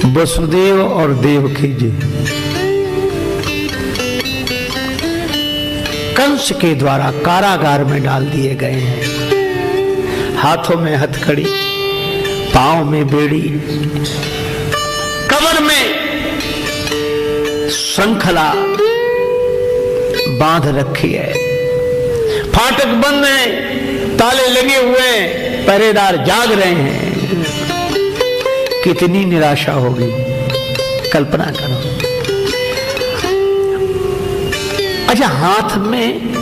वसुदेव और देवकी जी कंस के द्वारा कारागार में डाल दिए गए हैं। हाथों में हथकड़ी, पांव में बेड़ी, कमर में श्रृंखला बांध रखी है। फाटक बंद है, ताले लगे हुए हैं, पहरेदार जाग रहे हैं। कितनी निराशा होगी, कल्पना करो। अच्छा, हाथ में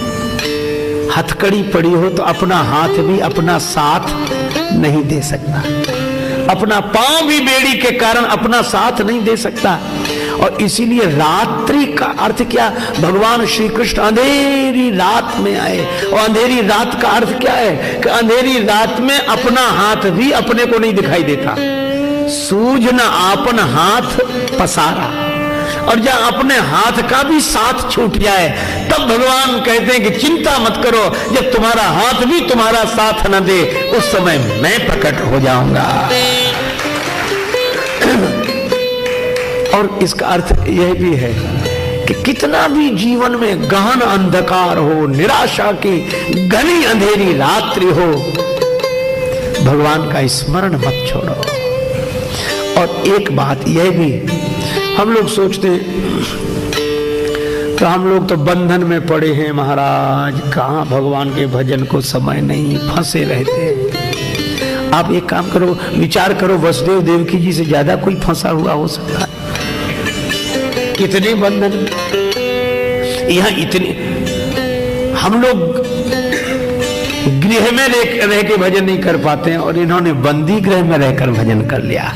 हथकड़ी पड़ी हो तो अपना हाथ भी अपना साथ नहीं दे सकता, अपना पांव भी बेड़ी के कारण अपना साथ नहीं दे सकता। और इसीलिए रात्रि का अर्थ क्या? भगवान श्री कृष्ण अंधेरी रात में आए। और अंधेरी रात का अर्थ क्या है कि अंधेरी रात में अपना हाथ भी अपने को नहीं दिखाई देता। सूझ न आपन हाथ पसारा, और जब अपने हाथ का भी साथ छूट जाए तब भगवान कहते हैं कि चिंता मत करो, जब तुम्हारा हाथ भी तुम्हारा साथ न दे उस समय मैं प्रकट हो जाऊंगा। और इसका अर्थ यह भी है कि कितना भी जीवन में गहन अंधकार हो, निराशा की घनी अंधेरी रात्रि हो, भगवान का स्मरण मत छोड़ो। और एक बात यह भी, हम लोग सोचते हैं तो हम लोग तो बंधन में पड़े हैं महाराज, कहाँ भगवान के भजन को समय नहीं, फंसे रहते हैं। आप एक काम करो, विचार करो, वसुदेव देवकी जी से ज्यादा कोई फंसा हुआ हो सकता है? कितने बंधन, यहाँ इतने। हम लोग गृह में रह के भजन नहीं कर पाते हैं और इन्होंने बंदी गृह में रहकर भजन कर लिया।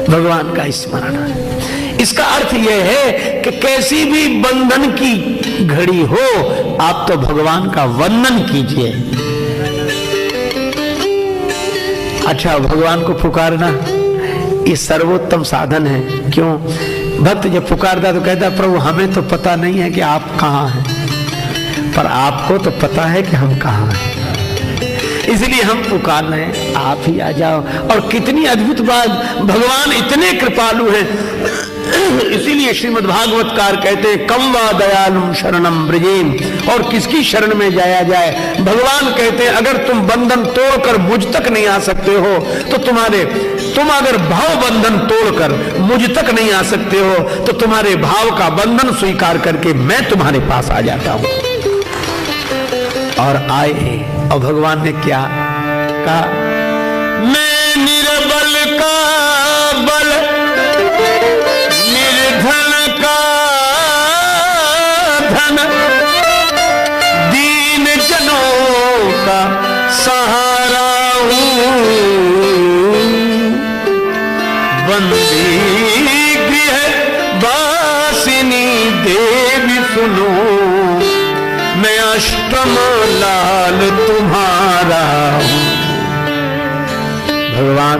भगवान का स्मरण है। इसका अर्थ यह है कि कैसी भी बंधन की घड़ी हो, आप तो भगवान का वंदन कीजिए। अच्छा, भगवान को पुकारना ये सर्वोत्तम साधन है। क्यों? भक्त जब पुकारता तो कहता प्रभु हमें तो पता नहीं है कि आप कहाँ हैं, पर आपको तो पता है कि हम कहाँ हैं, इसलिए हम पुकार रहे हैं, आप ही आ जाओ। और कितनी अद्भुत बात, भगवान इतने कृपालु हैं, इसीलिए श्रीमद् भागवतकार कहते हैं कम वा दयालुम शरणम ब्रजेम। और किसकी शरण में जाया जाए? भगवान कहते हैं अगर तुम बंधन तोड़कर मुझ तक नहीं आ सकते हो तो तुम अगर भाव बंधन तोड़कर मुझ तक नहीं आ सकते हो तो तुम्हारे भाव का बंधन स्वीकार करके मैं तुम्हारे पास आ जाता हूं। और आए, और भगवान ने क्या कहा? मैं निर्बल का बल, निर्धन का धन, दीन जनों का सहारा हूँ, बंदी गृह वासिनी देवी सुनो, मैं अष्टम लाल तुम्हारा हूं। भगवान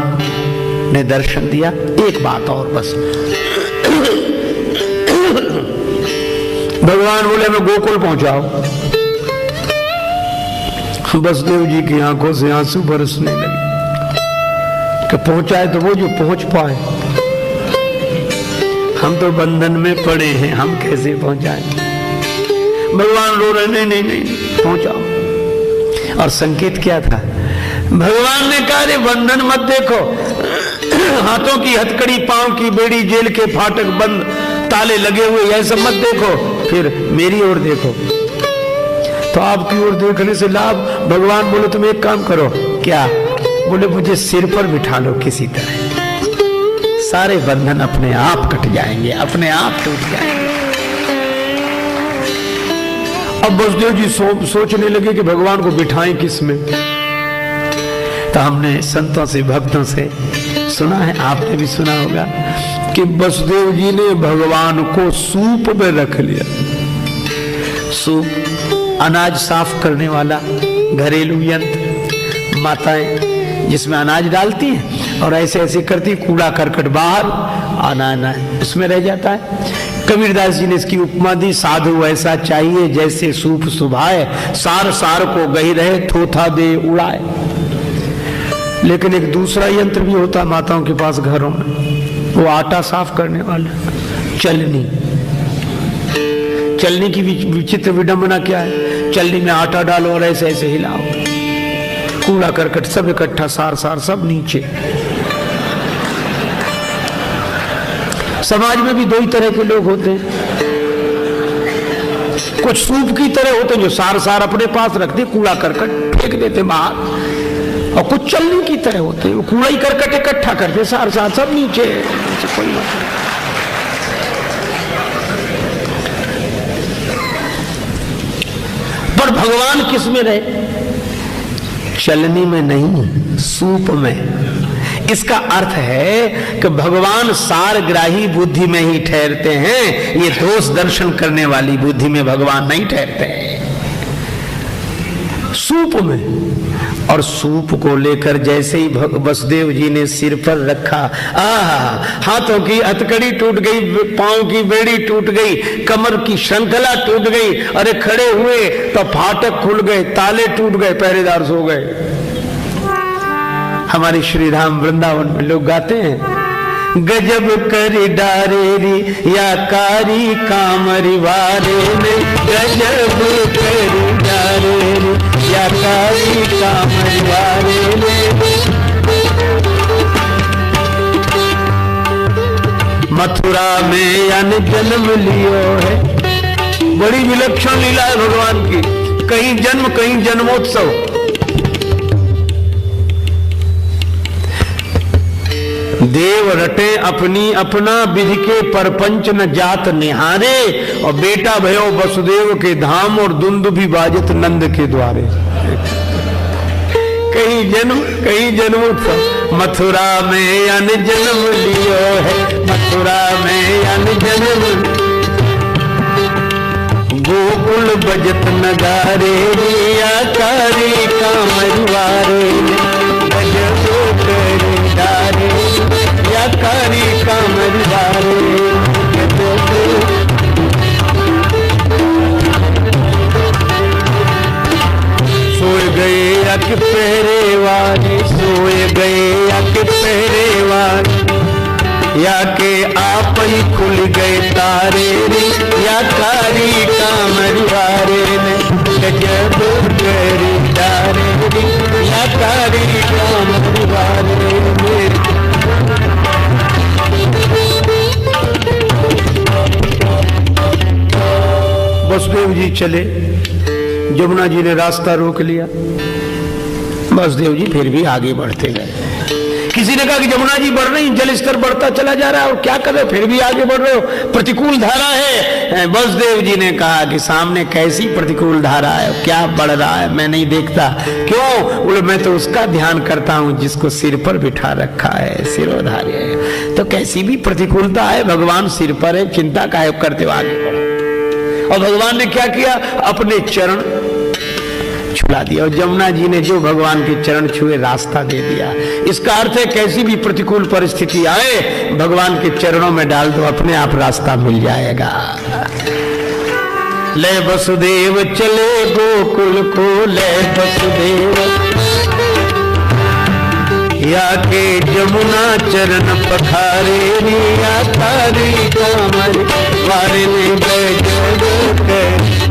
ने दर्शन दिया। एक बात और बस, भगवान बोले मैं गोकुल पहुंचाओ। वसुदेव जी की आंखों से आंसू बरसने लगे कि पहुंचाए तो वो जो पहुंच पाए, हम तो बंधन में पड़े हैं, हम कैसे पहुंचाएं? भगवान रो रहे, नहीं नहीं नहीं पहुंचाओ। और संकेत क्या था? भगवान ने कहा रे बंधन मत देखो, हाथों की हथकड़ी, पांव की बेड़ी, जेल के फाटक बंद, ताले लगे हुए, यह सब मत देखो, फिर मेरी ओर देखो। तो आपकी ओर देखने से लाभ? भगवान बोले तुम एक काम करो। क्या? बोले मुझे सिर पर बिठा लो किसी तरह, सारे बंधन अपने आप कट जाएंगे, अपने आप टूट जाएंगे। अब वसुदेव जी सोचने लगे कि भगवान को बिठाएं किस में। तो हमने संतों से, भक्तों से सुना है, आपने भी सुना होगा कि वसुदेव जी ने भगवान को सूप में रख लिया। सूप अनाज साफ करने वाला घरेलू यंत्र, माताएं जिसमें अनाज डालती हैं और ऐसे ऐसे करती, कूड़ा करकट बाहर, आना उसमें रह जाता है। कबीरदास जी ने इसकी उपमा दी, साधु ऐसा चाहिए जैसे सूप सुभाए, सार सार को गही रहे, थोथा दे उड़ाए। लेकिन एक दूसरा यंत्र भी होता है माताओं के पास घरों में, वो आटा साफ करने वाला चलनी। चलनी की विचित्र विडंबना क्या है? चलनी में आटा डालो और ऐसे ऐसे हिलाओ, कूड़ा करकट सब इकट्ठा, सार सार सब नीचे। समाज में भी दो ही तरह के लोग होते हैं, कुछ सूप की तरह होते हैं जो सार सार अपने पास रखते, कूड़ा करकट फेंक देते बाहर, और कुछ चलनी की तरह होते हैं, वो कूड़ा ही करकट इकट्ठा करते, सार सार सब नीचे। कोई मतलब पर भगवान किस में रहे? चलनी में नहीं, सूप में। इसका अर्थ है कि भगवान सारग्राही बुद्धि में ही ठहरते हैं, ये दोष दर्शन करने वाली बुद्धि में भगवान नहीं ठहरते हैं, सूप में। और सूप को लेकर जैसे ही वसुदेव जी ने सिर पर रखा, हाथों की हथकड़ी टूट गई, पांव की बेड़ी टूट गई, कमर की श्रृंखला टूट गई। अरे खड़े हुए तो फाटक खुल गए, ताले टूट गए, पहरेदार सो गए। हमारे श्री राम वृंदावन में लोग गाते हैं, गजब करी डारेरी या कारी कामरी वारे ने, गजब करी डारेरी या कारी कामरी वारे ने। मथुरा में यान जन्म लियो है, बड़ी विलक्षण लीला है भगवान की, कहीं जन्म कहीं जन्मोत्सव। देव रटे अपनी अपना, विधि के परपंच न जात निहारे, और बेटा भयो वसुदेव के धाम, और दुंदुभि बाजत नंद के द्वारे। कहीं जन्म कहीं जन्मोत्सव। मथुरा में अन जन्म लियो है, मथुरा में अन जन्म, गोकुल बजत नगारे, रिया कारी कामरवारे, गजब करी डारे या कारी कामरवारे। सोए गए अक पहरे वाले, सोए गए अक पहरे वाले, या के आप ही खुल गए तारे रे, या कारी कामरवारे ने, गजब करी डारे रे, या कारी कामरवारे ने। वसुदेव जी चले, जमुना जी ने रास्ता रोक लिया, वसुदेव जी फिर भी आगे बढ़ते गए। किसी ने कहा कि जमुना जी बढ़ रही, जल स्तर बढ़ता चला जा रहा है, और क्या कर रहे हो, फिर भी आगे बढ़ रहे हो, प्रतिकूल धारा है। वसुदेव जी ने कहा कि सामने कैसी प्रतिकूल धारा है, क्या बढ़ रहा है, मैं नहीं देखता। क्यों? बोले मैं तो उसका ध्यान करता हूं जिसको सिर पर बिठा रखा है, सिरोधार्य है। तो कैसी भी प्रतिकूलता है, भगवान सिर पर है, चिंता काहे करते हो, आगे बढ़ो। और भगवान ने क्या किया? अपने चरण छुला दिया, और जमुना जी ने जो भगवान के चरण छुए रास्ता दे दिया। इसका अर्थ है कैसी भी प्रतिकूल परिस्थिति आए, भगवान के चरणों में डाल दो, अपने आप रास्ता मिल जाएगा। ले वसुदेव चले गोकुल को, ले वसुदेव या के जमुना चरण पखारे, रिया कारी कामर वारे ने गजब कर।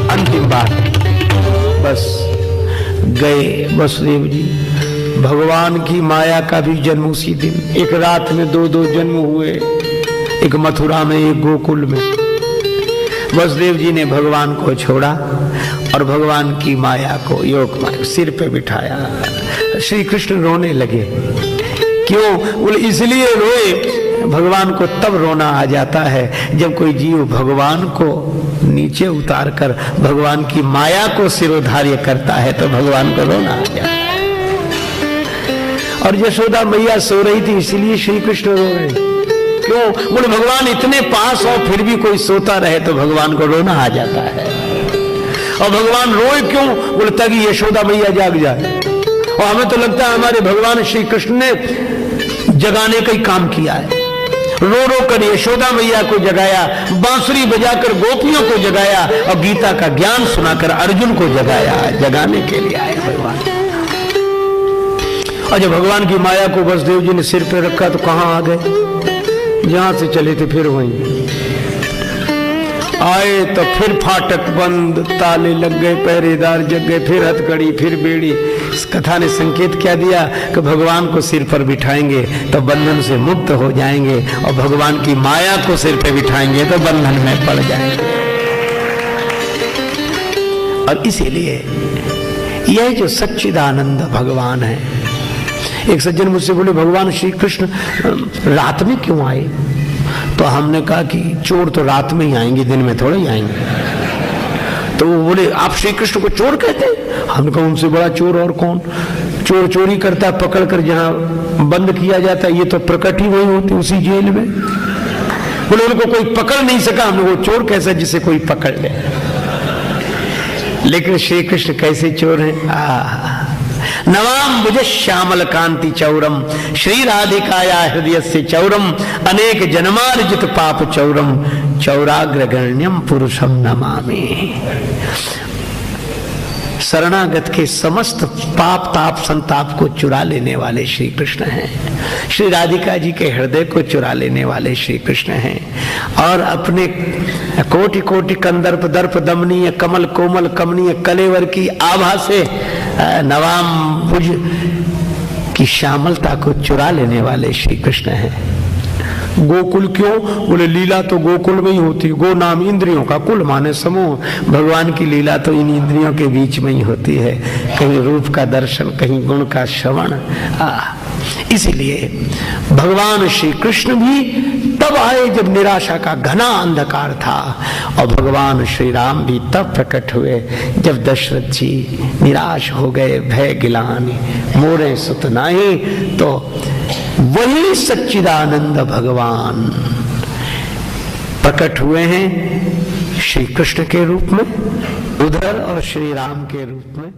अंतिम बात, बस गए वसुदेव जी। भगवान की माया का भी जन्म उसी दिन, एक रात में दो दो जन्म हुए, एक मथुरा में एक गोकुल में। वसुदेव जी ने भगवान को छोड़ा और भगवान की माया को, योग माया सिर पे बिठाया। श्री कृष्ण रोने लगे। क्यों? बोले इसलिए रोए, भगवान को तब रोना आ जाता है जब कोई जीव भगवान को नीचे उतार कर भगवान की माया को सिरोधार्य करता है, तो भगवान को रोना आ जाता है। और यशोदा मैया सो रही थी, इसलिए श्री कृष्ण रो रहे। क्यों? बोले भगवान इतने पास हो फिर भी कोई सोता रहे तो भगवान को रोना आ जाता है। और भगवान रोए क्यों? बोले ताकि यशोदा मैया जाग जाए। और हमें तो लगता है हमारे भगवान श्री कृष्ण ने जगाने का ही काम किया है, रो रो कर यशोदा मैया को जगाया, बांसुरी बजाकर गोपियों को जगाया और गीता का ज्ञान सुनाकर अर्जुन को जगाया। जगाने के लिए आए भगवान। और जब भगवान की माया को वसुदेव जी ने सिर पे रखा तो कहां आ गए? जहां से चले थे फिर वहीं आए तो फिर फाटक बंद, ताले लग गए, पहरेदार जग गए, फिर हथकड़ी, फिर बेड़ी। इस कथा ने संकेत क्या दिया कि भगवान को सिर पर बिठाएंगे तो बंधन से मुक्त हो जाएंगे, और भगवान की माया को सिर पे बिठाएंगे तो बंधन में पड़ जाएंगे। और इसीलिए यह जो सच्चिदानंद भगवान है। एक सज्जन मुझसे बोले, भगवान श्री कृष्ण रात में क्यों आए? तो हमने कहा कि चोर तो रात में ही आएंगे, दिन में थोड़े ही आएंगे। तो वो बोले, आप श्री कृष्ण को चोर कहते हैं? हमने कहा उनसे बड़ा चोर और कौन? चोर चोरी करता है, पकड़ कर जहां बंद किया जाता है, ये तो प्रकट ही वही होती उसी जेल में। बोले उनको कोई पकड़ नहीं सका। हमने, वो चोर कैसा जिसे कोई पकड़ ले? लेकिन श्री कृष्ण कैसे चोर हैं? नवाम भुज श्यामल कांति चौरम श्री राधिकाया हृदय से चौरम अनेक जन्मार्जित पाप चौरम चौराग्रगण्यम पुरुषम नमामि। शरणागत के समस्त पाप ताप संताप को चुरा लेने वाले श्री कृष्ण हैं। श्री राधिका जी के हृदय को चुरा लेने वाले श्री कृष्ण हैं। और अपने कोटि कोटि कंदर्प दर्प दमनीय कमल कोमल कमनीय कलेवर की आभा से नवाम भुज की श्यामलता को चुरा लेने वाले श्री कृष्ण हैं। गोकुल क्यों? बोले लीला तो गोकुल में ही होती है। गो नाम इंद्रियों का, कुल माने समूह। भगवान की लीला तो इन इंद्रियों के बीच में ही होती है। कहीं रूप का दर्शन, कहीं गुण का श्रवण। इसीलिए भगवान श्री कृष्ण भी तब आए जब निराशा का घना अंधकार था, और भगवान श्री राम भी तब प्रकट हुए जब दशरथ जी निराश हो गए, भय गिलानी मोरे सुत नाही। तो वही सच्चिदानंद भगवान प्रकट हुए हैं श्री कृष्ण के रूप में उधर और श्री राम के रूप में